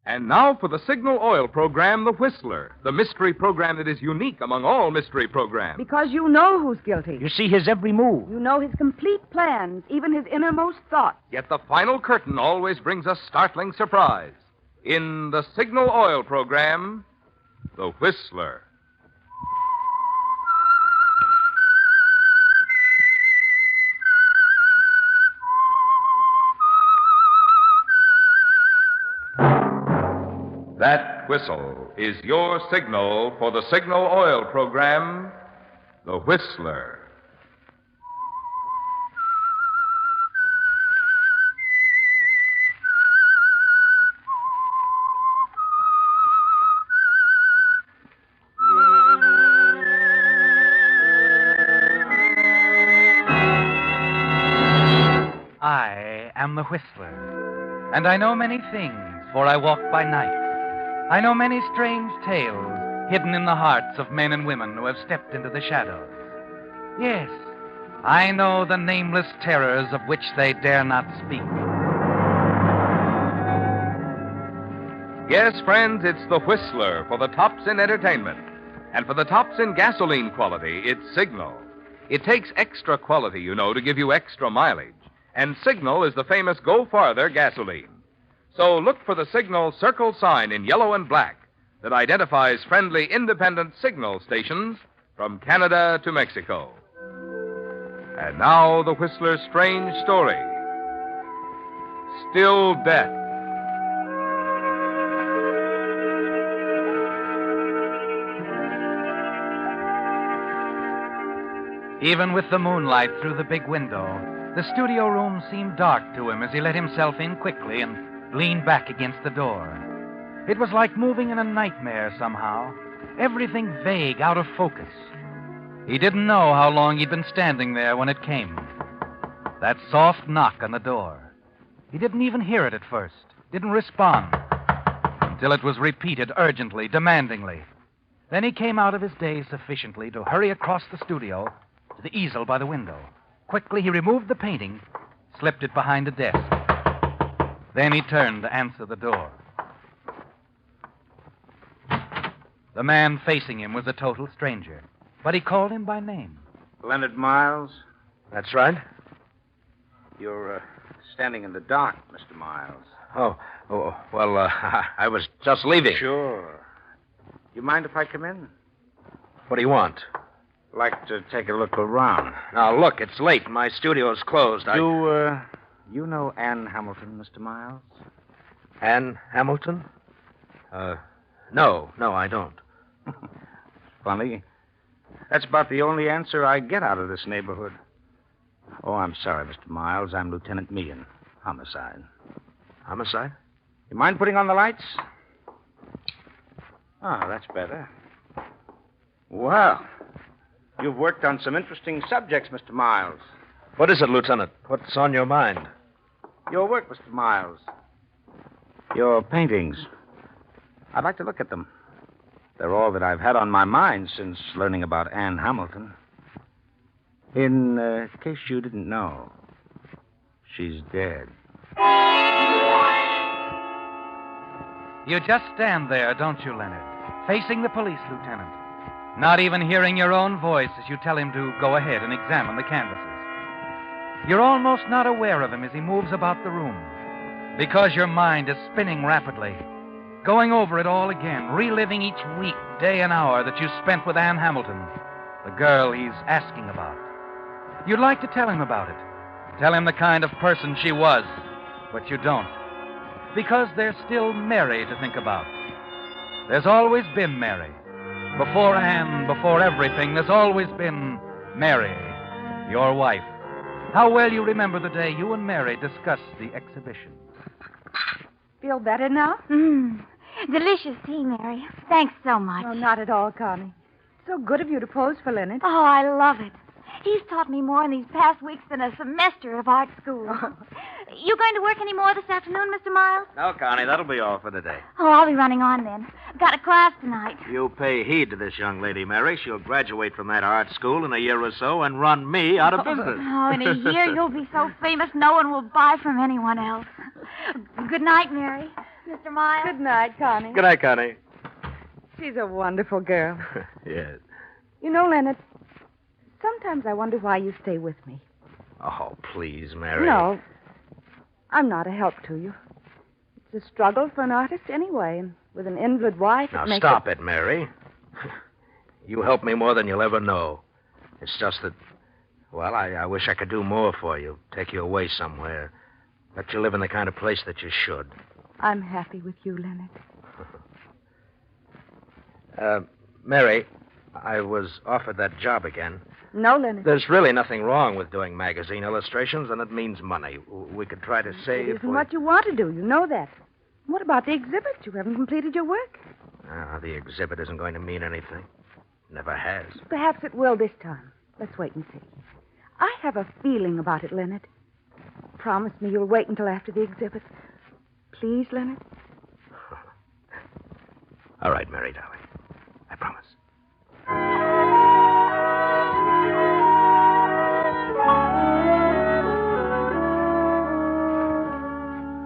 And now for the Signal Oil program, The Whistler, the mystery program that is unique among all mystery programs. Because you know who's guilty. You see his every move. You know his complete plans, even his innermost thoughts. Yet the final curtain always brings a startling surprise. In the Signal Oil program, The Whistler. That whistle is your signal for the Signal Oil program, The Whistler. I am the Whistler, and I know many things, for I walk by night. I know many strange tales hidden in the hearts of men and women who have stepped into the shadows. Yes, I know the nameless terrors of which they dare not speak. Yes, friends, it's the Whistler for the tops in entertainment. And for the tops in gasoline quality, it's Signal. It takes extra quality, you know, to give you extra mileage. And Signal is the famous Go Farther gasoline. So look for the Signal circle sign in yellow and black that identifies friendly independent signal stations from Canada to Mexico. And now the Whistler's strange story. Still Death. Even with the moonlight through the big window, the studio room seemed dark to him as he let himself in quickly and leaned back against the door. It was like moving in a nightmare somehow, everything vague, out of focus. He didn't know how long he'd been standing there when it came. That soft knock on the door. He didn't even hear it at first, didn't respond, until it was repeated urgently, demandingly. Then he came out of his daze sufficiently to hurry across the studio to the easel by the window. Quickly, he removed the painting, slipped it behind a desk. Then he turned to answer the door. The man facing him was a total stranger, but he called him by name. Leonard Miles? That's right. You're standing in the dark, Mr. Miles. Well, I was just leaving. Sure. You mind if I come in? What do you want? Like to take a look around. Now, look, it's late. My studio's closed. You know Ann Hamilton, Mr. Miles? Ann Hamilton? No, I don't. Funny. That's about the only answer I get out of this neighborhood. Oh, I'm sorry, Mr. Miles. I'm Lieutenant Meehan. Homicide. Homicide? You mind putting on the lights? Ah, that's better. Well, you've worked on some interesting subjects, Mr. Miles. What is it, Lieutenant? What's on your mind? Your work, Mr. Miles. Your paintings. I'd like to look at them. They're all that I've had on my mind since learning about Ann Hamilton. In case you didn't know, she's dead. You just stand there, don't you, Leonard? Facing the police lieutenant. Not even hearing your own voice as you tell him to go ahead and examine the canvases. You're almost not aware of him as he moves about the room, because your mind is spinning rapidly, going over it all again, reliving each week, day, and hour that you spent with Ann Hamilton, the girl he's asking about. You'd like to tell him about it, tell him the kind of person she was, but you don't, because there's still Mary to think about. There's always been Mary. Before Ann, before everything, there's always been Mary, your wife. How well you remember the day you and Mary discussed the exhibition. Feel better now? Delicious tea, Mary. Thanks so much. No, not at all, Connie. So good of you to pose for Leonard. Oh, I love it. He's taught me more in these past weeks than a semester of art school. You going to work any more this afternoon, Mr. Miles? No, Connie, that'll be all for today. Oh, I'll be running on then. Got a class tonight. You pay heed to this young lady, Mary. She'll graduate from that art school in a year or so and run me out of business. Oh, in a year you'll be so famous no one will buy from anyone else. Good night, Mary. Mr. Miles. Good night, Connie. Good night, Connie. She's a wonderful girl. Yes. You know, Leonard, sometimes I wonder why you stay with me. Oh, please, Mary. No, I'm not a help to you. It's a struggle for an artist anyway, and with an invalid wife, Now, it makes stop it, Mary. You help me more than you'll ever know. It's just that, well, I wish I could do more for you. Take you away somewhere. Let you live in the kind of place that you should. I'm happy with you, Leonard. Mary, I was offered that job again. No, Leonard. There's really nothing wrong with doing magazine illustrations, and it means money. We could try to save. It isn't what you want to do. You know that. What about the exhibit? You haven't completed your work. The exhibit isn't going to mean anything. Never has. Perhaps it will this time. Let's wait and see. I have a feeling about it, Leonard. Promise me you'll wait until after the exhibit. Please, Leonard? All right, Mary, darling. I promise.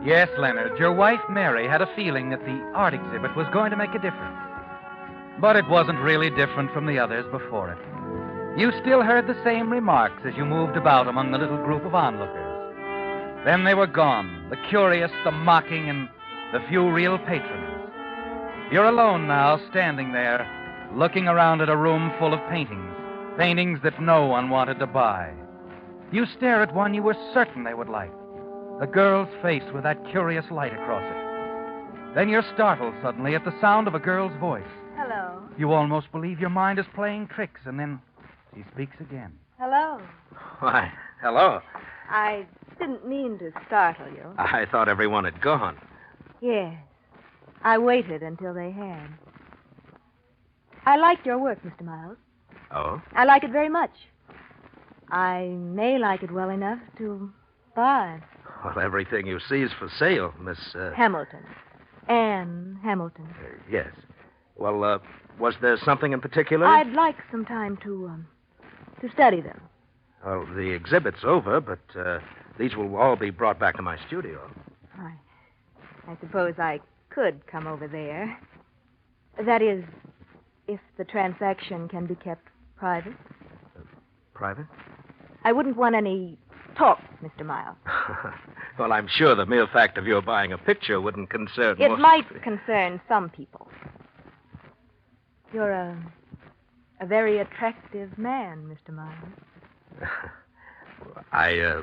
Yes, Leonard, your wife, Mary, had a feeling that the art exhibit was going to make a difference. But it wasn't really different from the others before it. You still heard the same remarks as you moved about among the little group of onlookers. Then they were gone, the curious, the mocking, and the few real patrons. You're alone now, standing there, looking around at a room full of paintings, paintings that no one wanted to buy. You stare at one you were certain they would like, a girl's face with that curious light across it. Then you're startled suddenly at the sound of a girl's voice. Hello. You almost believe your mind is playing tricks, and then she speaks again. Hello. Why, hello. I didn't mean to startle you. I thought everyone had gone. Yes. I waited until they had. I like your work, Mr. Miles. Oh? I like it very much. I may like it well enough to buy. Well, everything you see is for sale, Miss... Hamilton. Anne Hamilton. Yes. Well, was there something in particular? I'd like some time to study them. Well, the exhibit's over, but these will all be brought back to my studio. I suppose I could come over there. That is, if the transaction can be kept private. Private? I wouldn't want any talk, Mr. Miles. Well, I'm sure the mere fact of your buying a picture wouldn't concern It most... might concern some people. You're a very attractive man, Mr. Miles. I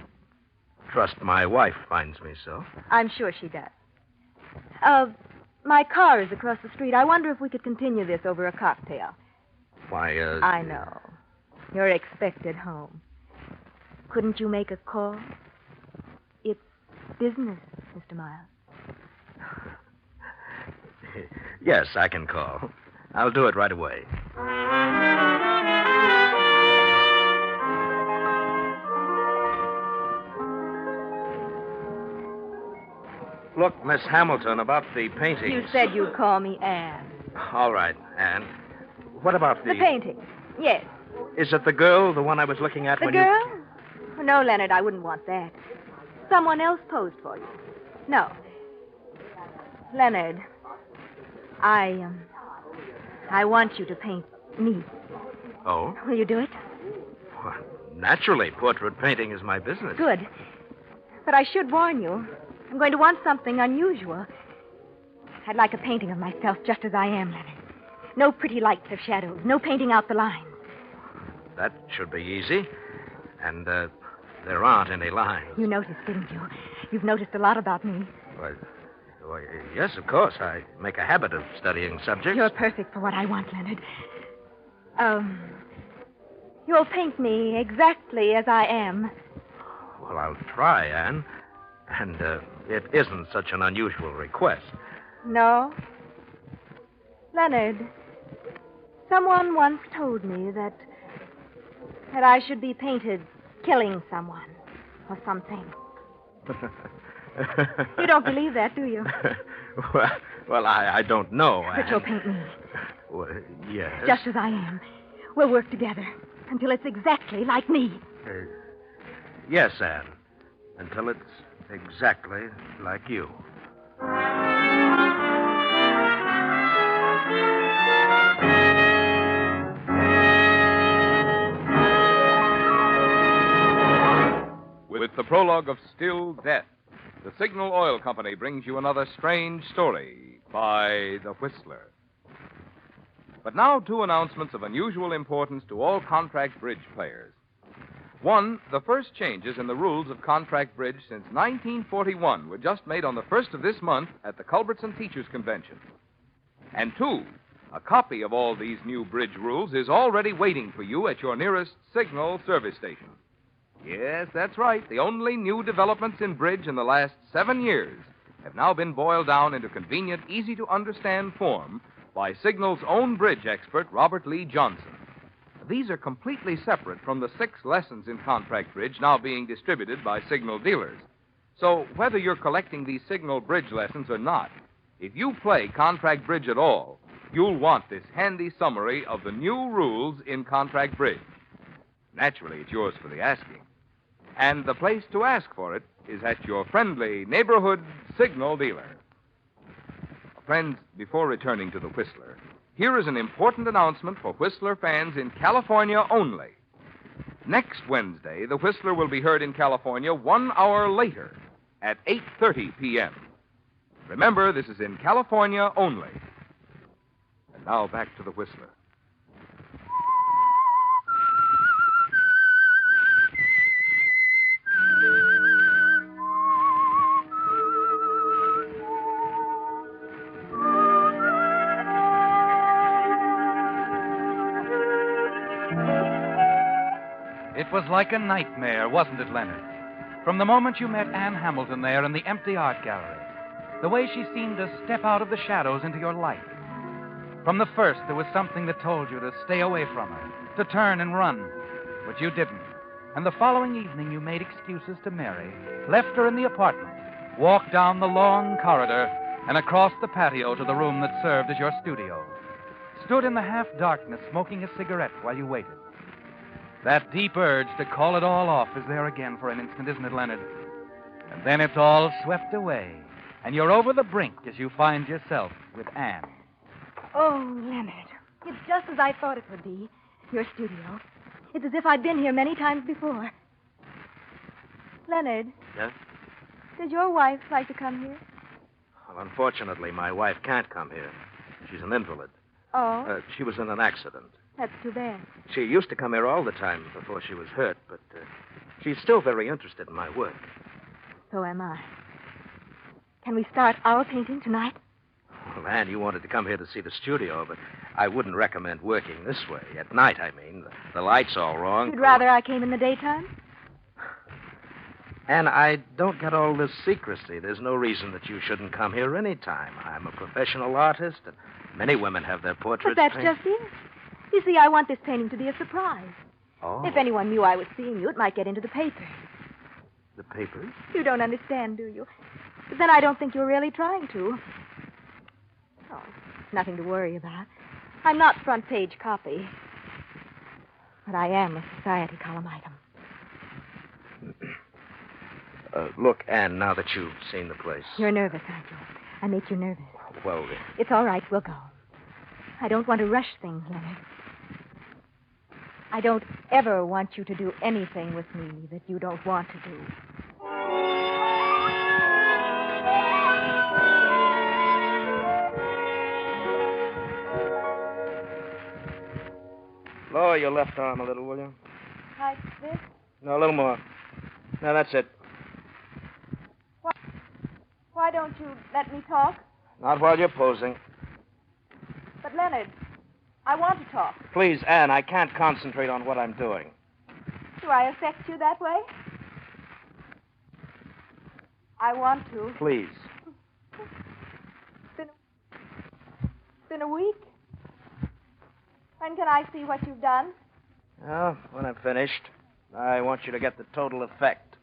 trust my wife finds me so. I'm sure she does. My car is across the street. I wonder if we could continue this over a cocktail. Why, I know. You're expected home. Couldn't you make a call? It's business, Mr. Miles. Yes, I can call. I'll do it right away. Look, Miss Hamilton, about the painting. You said you'd call me Anne. All right, Anne. What about The painting. Yes. Is it the girl, the one I was looking at The when girl? No, Leonard, I wouldn't want that. Someone else posed for you. No. Leonard, I want you to paint me. Oh? Will you do it? Well, naturally, portrait painting is my business. Good. But I should warn you. I'm going to want something unusual. I'd like a painting of myself just as I am, Leonard. No pretty lights or shadows. No painting out the lines. That should be easy. And there aren't any lines. You noticed, didn't you? You've noticed a lot about me. Why, yes, of course. I make a habit of studying subjects. You're perfect for what I want, Leonard. You'll paint me exactly as I am. Well, I'll try, Anne. And it isn't such an unusual request. No? Leonard, someone once told me that I should be painted killing someone or something. You don't believe that, do you? well, I don't know, Anne. But you'll paint me. Well, yes. Just as I am. We'll work together until it's exactly like me. Yes, Anne. Until it's exactly like you. with the prologue of Still Death, the Signal Oil Company brings you another strange story by The Whistler. But now, two announcements of unusual importance to all contract bridge players. One, the first changes in the rules of contract bridge since 1941 were just made on the 1st of this month at the Culbertson Teachers Convention. And two, a copy of all these new bridge rules is already waiting for you at your nearest Signal service station. Yes, that's right. The only new developments in bridge in the last 7 years have now been boiled down into convenient, easy-to-understand form by Signal's own bridge expert, Robert Lee Johnson. These are completely separate from the 6 lessons in contract bridge now being distributed by Signal dealers. So whether you're collecting these Signal bridge lessons or not, if you play contract bridge at all, you'll want this handy summary of the new rules in contract bridge. Naturally, it's yours for the asking. And the place to ask for it is at your friendly neighborhood Signal dealer. Friends, before returning to the Whistler, here is an important announcement for Whistler fans in California only. Next Wednesday, the Whistler will be heard in California 1 hour later at 8:30 p.m. Remember, this is in California only. And now back to the Whistler. It was like a nightmare, wasn't it, Leonard? From the moment you met Anne Hamilton there in the empty art gallery, the way she seemed to step out of the shadows into your life. From the first, there was something that told you to stay away from her, to turn and run, but you didn't. And the following evening, you made excuses to Mary, left her in the apartment, walked down the long corridor, and across the patio to the room that served as your studio. Stood in the half-darkness, smoking a cigarette while you waited. That deep urge to call it all off is there again for an instant, isn't it, Leonard? And then it's all swept away, and you're over the brink as you find yourself with Anne. Oh, Leonard, it's just as I thought it would be. Your studio. It's as if I'd been here many times before. Leonard. Yes? Does your wife like to come here? Well, unfortunately, my wife can't come here. She's an invalid. Oh, She was in an accident. that's too bad. She used to come here all the time before she was hurt, but she's still very interested in my work. So am I. Can we start our painting tonight? Well, Anne, you wanted to come here to see the studio, but I wouldn't recommend working this way. At night, I mean. The light's all wrong. You'd rather I came in the daytime? Anne, I don't get all this secrecy. There's no reason that you shouldn't come here any time. I'm a professional artist, and many women have their portraits But that's painted. just it. You see, I want this painting to be a surprise. Oh. If anyone knew I was seeing you, it might get into the papers. The papers? You don't understand, do you? But then I don't think you're really trying to. Oh, nothing to worry about. I'm not front page copy. But I am a society column item. Look, Anne, now that you've seen the place. You're nervous, aren't you? I make you nervous. Well, It's all right. We'll go. I don't want to rush things, Leonard. I don't ever want you to do anything with me that you don't want to do. lower your left arm a little, will you? Like this? No, a little more. No, that's it. Why don't you let me talk? Not while you're posing. But, Leonard, I want to talk. Please, Anne, I can't concentrate on what I'm doing. Do I affect you that way? I want to. Please. It's been a week. When can I see what you've done? Well, when I'm finished, I want you to get the total effect.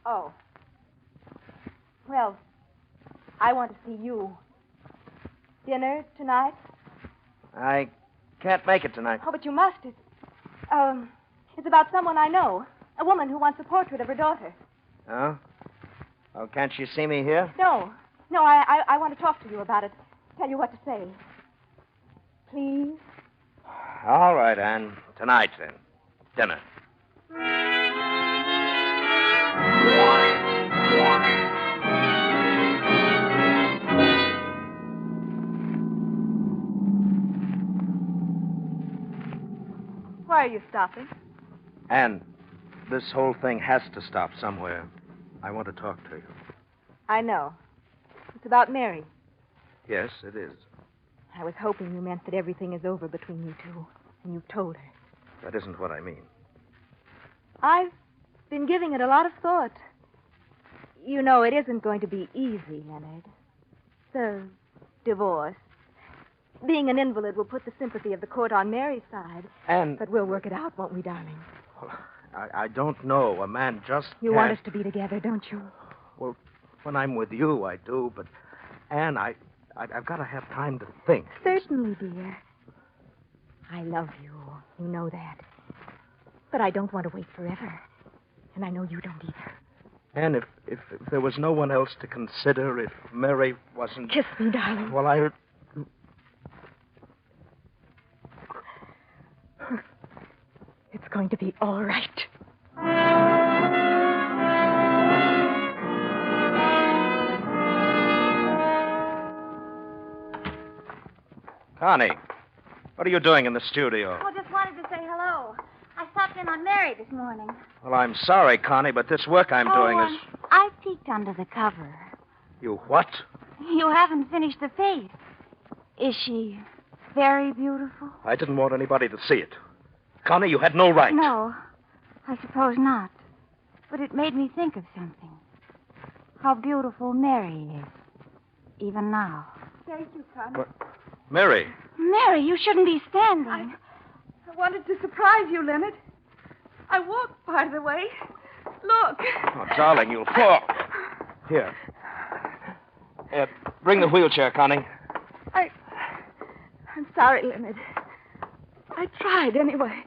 Oh. Well, I want to see you. Dinner tonight? I can't make it tonight. Oh, but you must. It's about someone I know. A woman who wants a portrait of her daughter. Oh? Oh, can't you see me here? No, I want to talk to you about it. Tell you what to say. Please? All right, Anne. Tonight, then. Dinner. Why are you stopping? Anne, this whole thing has to stop somewhere. I want to talk to you. I know. It's about Mary. Yes, it is. I was hoping you meant that everything is over between you two, and you've told her. That isn't what I mean. I've been giving it a lot of thought. You know, it isn't going to be easy, Leonard. The divorce. Being an invalid will put the sympathy of the court on Mary's side. Anne... But we'll work it out, won't we, darling? Well, I don't know. A man just You want us to be together, don't you? Well, when I'm with you, I do, but... Anne, I've got to have time to think. Certainly, dear. I love you. You know that. But I don't want to wait forever. And I know you don't either. Anne, if there was no one else to consider, if Mary wasn't... Kiss me, darling. Well, I... It's going to be all right. Connie, what are you doing in the studio? Oh, just wanted to say hello. I stopped in on Mary this morning. Well, I'm sorry, Connie, but this work I'm doing is... I peeked under the cover. You what? You haven't finished the face. Is she very beautiful? I didn't want anybody to see it. Connie, you had no right. No, I suppose not. But it made me think of something. How beautiful Mary is, even now. Thank you, Connie. What? Mary. Mary, you shouldn't be standing. I wanted to surprise you, Leonard. I walked part of the way. Look. Oh, darling, you'll fall. Here. Bring the wheelchair, Connie. I'm sorry, Leonard. I tried anyway.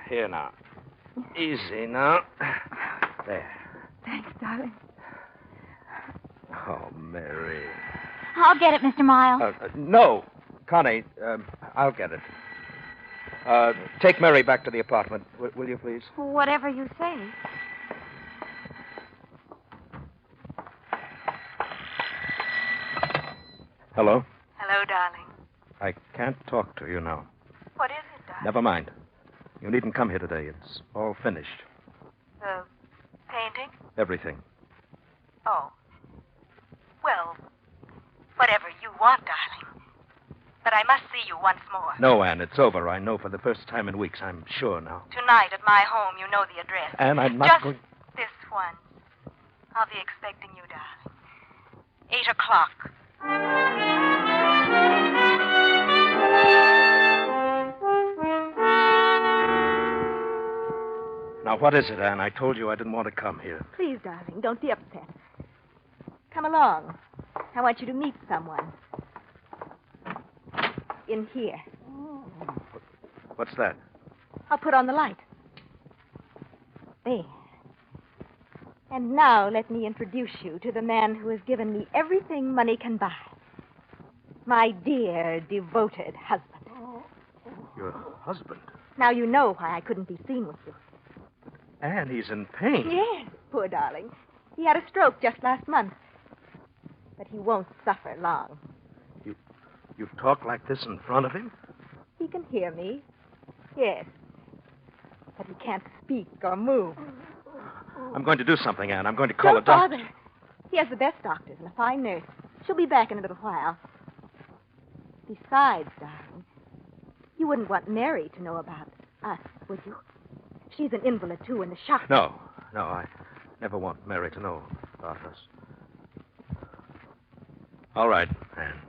Here now. Easy now. There. Thanks, darling. Oh, Mary. I'll get it, Mr. Miles. No. Connie, I'll get it. Take Mary back to the apartment, will you, please? Whatever you say. Hello? Hello, darling. I can't talk to you now. What is it, darling? Never mind. You needn't come here today. It's all finished. The painting? Everything. Oh. Well, whatever you want, darling. But I must see you once more. No, Anne, it's over. I know for the first time in weeks. I'm sure now. Tonight at my home, you know the address. Anne, I'm not Just going... this once. I'll be expecting you, darling. 8 o'clock. Now, what is it, Anne? I told you I didn't want to come here. Please, darling, don't be upset. Come along. I want you to meet someone. In here. What's that? I'll put on the light. There. And now let me introduce you to the man who has given me everything money can buy. My dear, devoted husband. Your husband? Now you know why I couldn't be seen with you. Anne, he's in pain. Yes, poor darling. He had a stroke just last month. But he won't suffer long. You talk like this in front of him? He can hear me. Yes. But he can't speak or move. I'm going to do something, Anne. I'm going to call Don't a doctor. bother. He has the best doctors and a fine nurse. She'll be back in a little while. Besides, darling, you wouldn't want Mary to know about us, would you? She's an invalid, too, and the shock... No, I never want Mary to know about us. All right, Anne.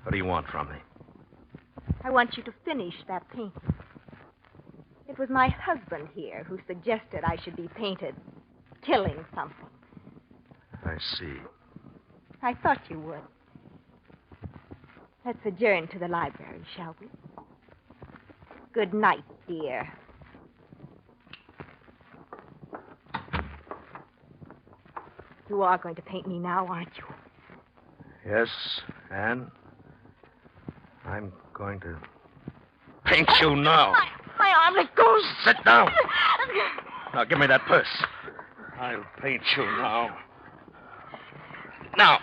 What do you want from me? I want you to finish that painting. It was my husband here who suggested I should be painted killing something. I see. I thought you would. Let's adjourn to the library, shall we? Good night, dear. You are going to paint me now, aren't you? Yes, Anne. I'm going to paint you now. My arm, let go. Sit down. Now, give me that purse. I'll paint you now. Now.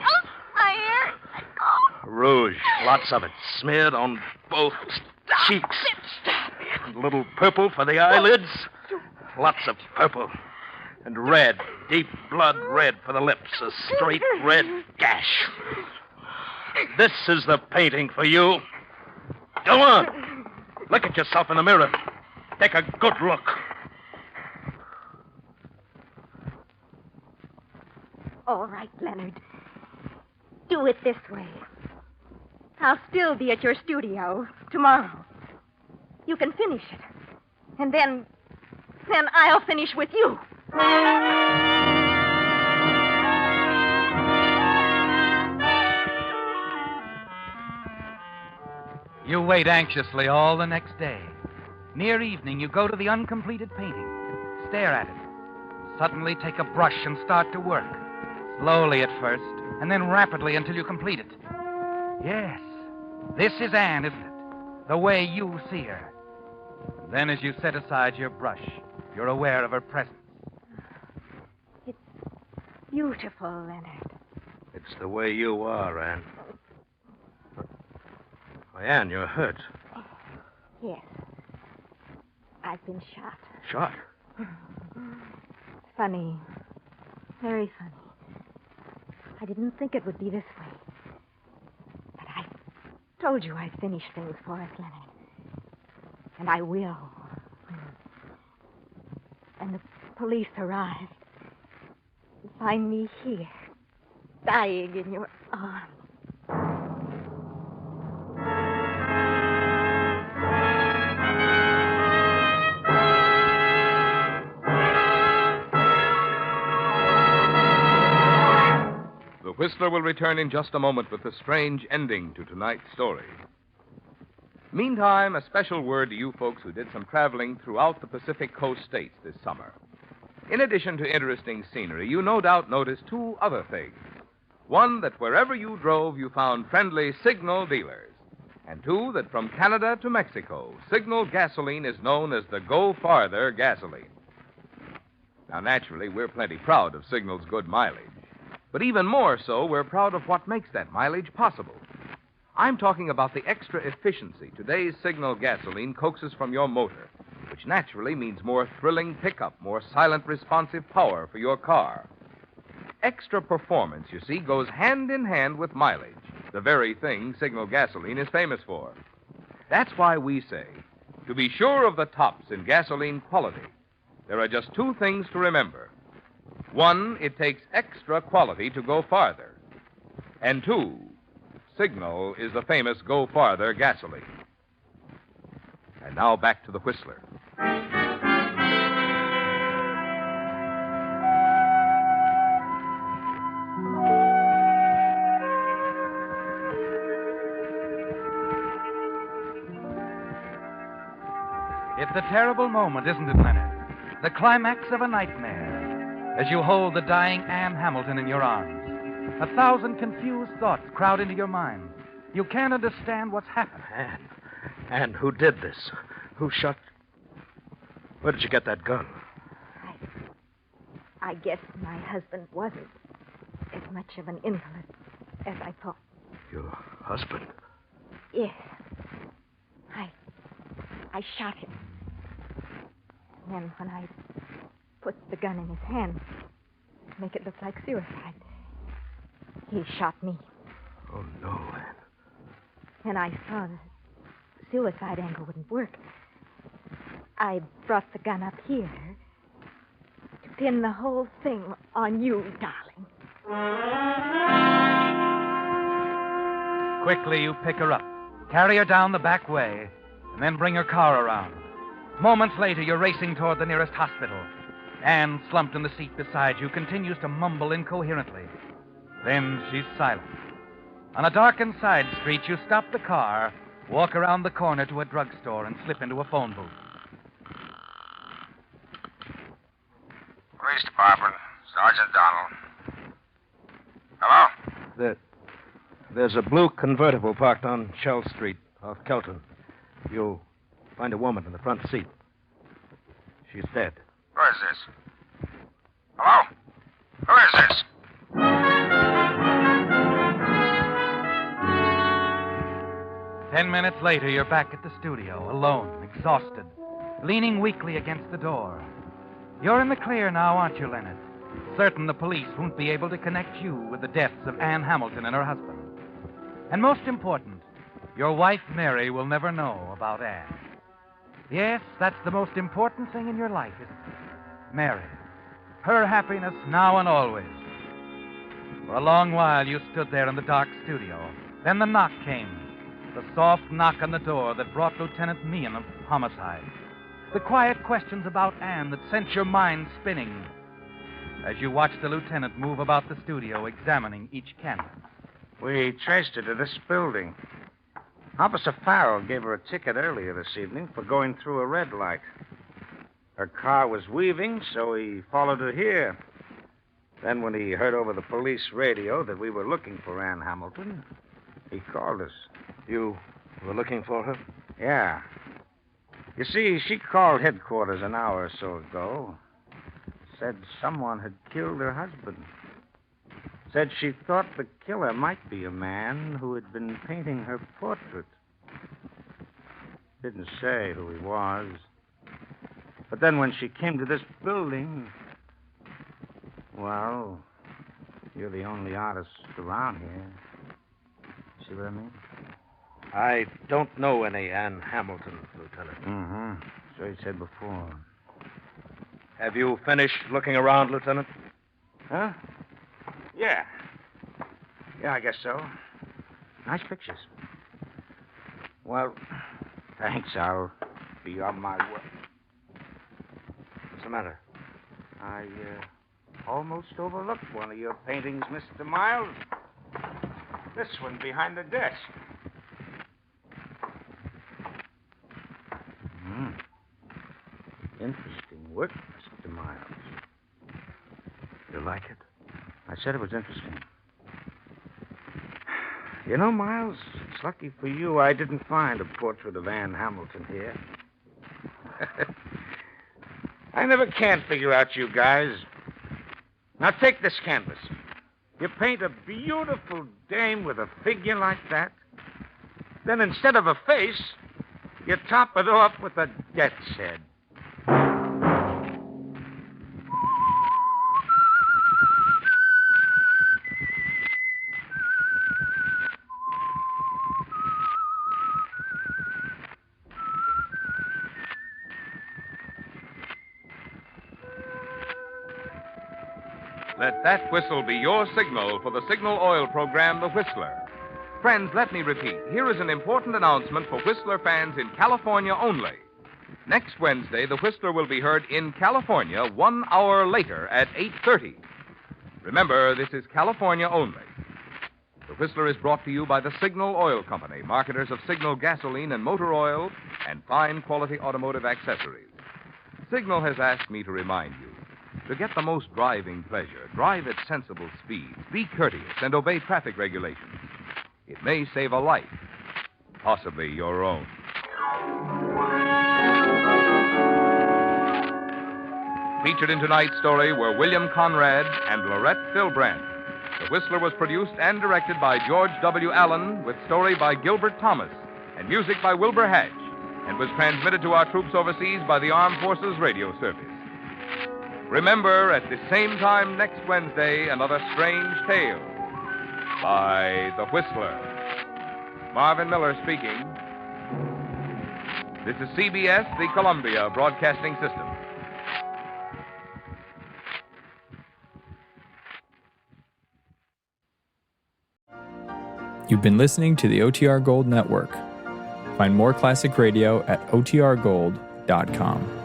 Rouge, lots of it, smeared on both cheeks. And a little purple for the eyelids. Lots of purple. And red, deep blood red for the lips. A straight red gash. This is the painting for you. Go on. Look at yourself in the mirror. Take a good look. All right, Leonard. Do it this way. I'll still be at your studio tomorrow. You can finish it. And then I'll finish with you. You wait anxiously all the next day. Near evening, you go to the uncompleted painting, stare at it, suddenly take a brush and start to work. Slowly at first, and then rapidly until you complete it. Yes, this is Anne, isn't it? The way you see her. And then as you set aside your brush, you're aware of her presence. It's beautiful, Leonard. It's the way you are, Anne. Oh, Anne, you're hurt. Yes. I've been shot. Shot? Funny. Very funny. I didn't think it would be this way. But I told you I'd finish things for us, Leonard. And I will. And the police arrive. Find me here, dying in your arms. The Whistler will return in just a moment with the strange ending to tonight's story. Meantime, a special word to you folks who did some traveling throughout the Pacific Coast states this summer. In addition to interesting scenery, you no doubt noticed two other things. One, that wherever you drove, you found friendly Signal dealers. And two, that from Canada to Mexico, Signal gasoline is known as the Go Farther gasoline. Now, naturally, we're plenty proud of Signal's good mileage. But even more so, we're proud of what makes that mileage possible. I'm talking about the extra efficiency today's Signal gasoline coaxes from your motor, which naturally means more thrilling pickup, more silent, responsive power for your car. Extra performance, you see, goes hand in hand with mileage, the very thing Signal gasoline is famous for. That's why we say, to be sure of the tops in gasoline quality, there are just two things to remember. One, it takes extra quality to go farther. And two, Signal is the famous Go Farther gasoline. And now back to the Whistler. It's a terrible moment, isn't it, Leonard? The climax of a nightmare. As you hold the dying Anne Hamilton in your arms, 1,000 confused thoughts crowd into your mind. You can't understand what's happened. Anne, who did this? Who shot? Where did you get that gun? I guess my husband wasn't as much of an invalid as I thought. Your husband? Yes. I shot him. And then when I put the gun in his hand to make it look like suicide, he shot me. Oh, no, Anne. And I saw the suicide angle wouldn't work. I brought the gun up here to pin the whole thing on you, darling. Quickly, you pick her up, carry her down the back way, and then bring her car around. Moments later, you're racing toward the nearest hospital. Anne, slumped in the seat beside you, continues to mumble incoherently. Then she's silent. On a darkened side street, you stop the car, walk around the corner to a drugstore, and slip into a phone booth. Police Department, Sergeant Donald. Hello? There's a blue convertible parked on Shell Street off Kelton. You'll find a woman in the front seat. She's dead. Who is this? Hello? Who is this? Ten minutes later, you're back at the studio, alone, exhausted, leaning weakly against the door. You're in the clear now, aren't you, Leonard? Certain the police won't be able to connect you with the deaths of Anne Hamilton and her husband. And most important, your wife, Mary, will never know about Anne. Yes, that's the most important thing in your life, isn't it? Mary. Her happiness now and always. For a long while, you stood there in the dark studio. Then the knock came. The soft knock on the door that brought Lieutenant Meehan of homicide. The quiet questions about Anne that sent your mind spinning as you watched the lieutenant move about the studio, examining each canvas. We traced her to this building. Officer Farrell gave her a ticket earlier this evening for going through a red light. Her car was weaving, so he followed her here. Then when he heard over the police radio that we were looking for Anne Hamilton, he called us. You were looking for her? Yeah. You see, she called headquarters an hour or so ago. Said someone had killed her husband. Said she thought the killer might be a man who had been painting her portrait. Didn't say who he was. But then when she came to this building, well, you're the only artist around here. See what I mean? I don't know any Anne Hamilton, Lieutenant. Mm-hmm. So he said before. Have you finished looking around, Lieutenant? Huh? Yeah. Yeah, I guess so. Nice pictures. Well, thanks. I'll be on my way. What's the matter? I almost overlooked one of your paintings, Mr. Miles. This one behind the desk. Interesting work, Mr. Miles. You like it? I said it was interesting. You know, Miles, it's lucky for you I didn't find a portrait of Anne Hamilton here. I never can figure out you guys. Now take this canvas. You paint a beautiful dame with a figure like that. Then instead of a face, you top it off with a death's head. Let that whistle be your signal for the signal oil program, The Whistler. Friends, let me repeat. Here is an important announcement for Whistler fans in California only. Next Wednesday, The Whistler will be heard in California 1 hour later at 8:30. Remember, this is California only. The Whistler is brought to you by the Signal Oil Company, marketers of Signal gasoline and motor oil and fine quality automotive accessories. Signal has asked me to remind you, to get the most driving pleasure, drive at sensible speeds, be courteous, and obey traffic regulations. It may save a life, possibly your own. Featured in tonight's story were William Conrad and Lorette Philbrand. The Whistler was produced and directed by George W. Allen, with story by Gilbert Thomas and music by Wilbur Hatch, and was transmitted to our troops overseas by the Armed Forces Radio Service. Remember, at the same time next Wednesday, another strange tale by The Whistler. Marvin Miller speaking. This is CBS, the Columbia Broadcasting System. You've been listening to the OTR Gold Network. Find more classic radio at otrgold.com.